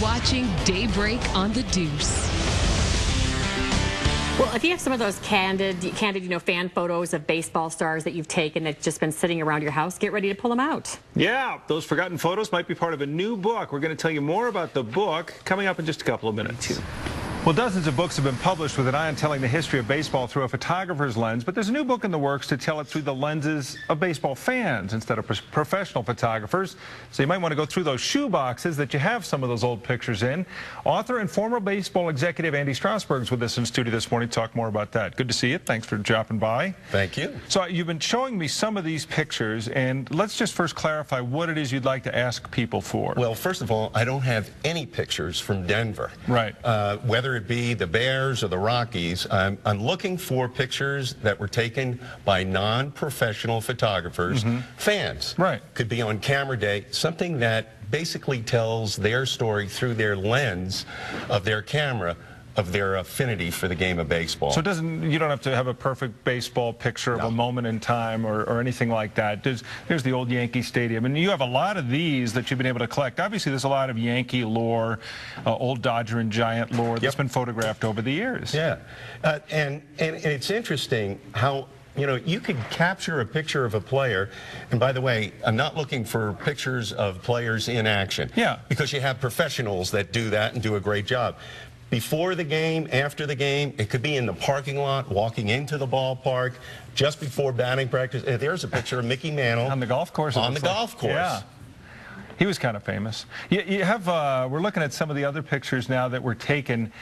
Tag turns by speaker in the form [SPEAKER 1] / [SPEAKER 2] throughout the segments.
[SPEAKER 1] watching Daybreak on the Deuce.
[SPEAKER 2] Well, if you have some of those candid, fan photos of baseball stars that you've taken that's just been sitting around your house, get ready to pull them out.
[SPEAKER 3] Yeah, those forgotten photos might be part of a new book. We're going to tell you more about the book coming up in just a couple of minutes. Well, dozens of books have been published with an eye on telling the history of baseball through a photographer's lens, but there's a new book in the works to tell it through the lenses of baseball fans instead of professional photographers. So you might want to go through those shoe boxes that you have some of those old pictures in. Author and former baseball executive Andy Strasberg is with us in studio this morning to talk more about that. Good to see you. Thanks for dropping by.
[SPEAKER 4] Thank you.
[SPEAKER 3] So you've been showing me some of these pictures, and let's just first clarify what it is you'd like to ask people for.
[SPEAKER 4] Well, first of all, I don't have any pictures from Denver.
[SPEAKER 3] Right.
[SPEAKER 4] Whether it be the Bears or the Rockies, I'm looking for pictures that were taken by non-professional photographers, fans.
[SPEAKER 3] Right.
[SPEAKER 4] Could be on camera day, something that basically tells their story through their lens of their camera, of their affinity for the game of baseball.
[SPEAKER 3] So you don't have to have a perfect baseball picture of a moment in time or anything like that. There's the old Yankee Stadium, and you have a lot of these that you've been able to collect. Obviously, there's a lot of Yankee lore, old Dodger and Giant lore that's been photographed over the years.
[SPEAKER 4] Yeah, and it's interesting how you could capture a picture of a player, and by the way, I'm not looking for pictures of players in action.
[SPEAKER 3] Yeah.
[SPEAKER 4] Because you have professionals that do that and do a great job. Before the game, after the game, it could be in the parking lot, walking into the ballpark, just before batting practice. There's a picture of Mickey Mantle.
[SPEAKER 3] On the golf course?
[SPEAKER 4] On the golf course.
[SPEAKER 3] Yeah. He was kind of famous. You have, we're looking at some of the other pictures now that were taken.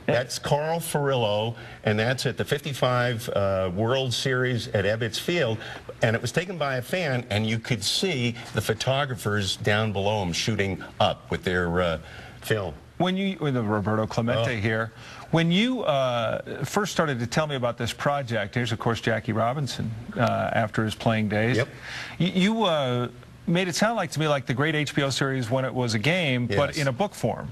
[SPEAKER 4] That's Carl Furillo, and that's at the 55 World Series at Ebbets Field. And it was taken by a fan, and you could see the photographers down below him shooting up with their film.
[SPEAKER 3] With Roberto Clemente here, when you first started to tell me about this project, here's of course Jackie Robinson after his playing days.
[SPEAKER 4] Yep.
[SPEAKER 3] You made it sound like to me like the great HBO series When It Was a Game, but in a book form.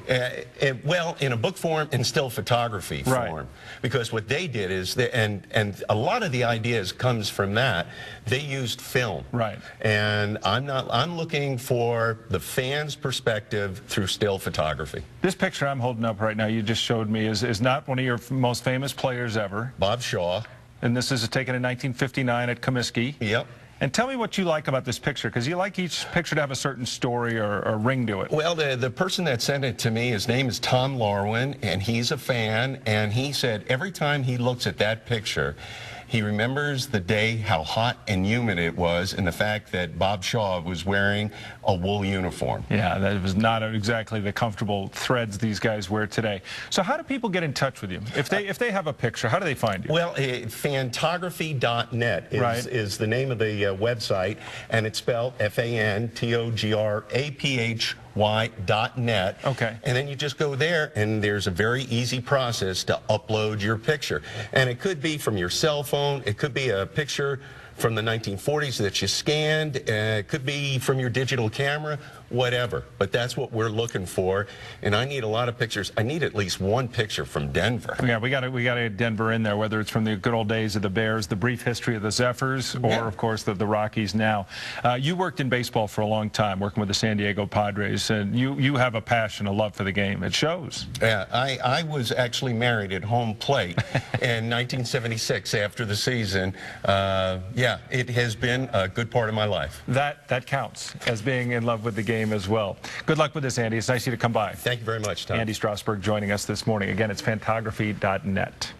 [SPEAKER 4] Well, in a book form and still photography form. Because what they did is, and a lot of the ideas comes from that, they used film.
[SPEAKER 3] Right.
[SPEAKER 4] And I'm looking for the fan's perspective through still photography.
[SPEAKER 3] This picture I'm holding up right now, you just showed me, is not one of your most famous players ever.
[SPEAKER 4] Bob Shaw.
[SPEAKER 3] And this is taken in 1959 at Comiskey.
[SPEAKER 4] Yep.
[SPEAKER 3] And tell me what you like about this picture, because you like each picture to have a certain story or ring to it.
[SPEAKER 4] Well, the person that sent it to me, his name is Tom Larwin, and he's a fan, and he said every time he looks at that picture, he remembers the day, how hot and humid it was, and the fact that Bob Shaw was wearing a wool uniform.
[SPEAKER 3] Yeah, that was not exactly the comfortable threads these guys wear today. So how do people get in touch with you? If they have a picture, how do they find you?
[SPEAKER 4] Well, Fantography.net is the name of the website, and it's spelled Fantography.net.
[SPEAKER 3] Okay.
[SPEAKER 4] And then you just go there, and there's a very easy process to upload your picture. And it could be from your cell phone, it could be a picture from the 1940s that you scanned, it could be from your digital camera, whatever. But that's what we're looking for, and I need a lot of pictures. I need at least one picture from Denver.
[SPEAKER 3] Yeah, we got to get Denver in there, whether it's from the good old days of the Bears, the brief history of the Zephyrs, or of course the Rockies now. You worked in baseball for a long time, working with the San Diego Padres, and you have a passion, a love for the game. It shows.
[SPEAKER 4] Yeah, I was actually married at home plate in 1976 after the season. Yeah, it has been a good part of my life.
[SPEAKER 3] That counts as being in love with the game as well. Good luck with this, Andy. It's nice of you to come by.
[SPEAKER 4] Thank you very much, Tom.
[SPEAKER 3] Andy Strasberg joining us this morning. Again, it's Fantography.net.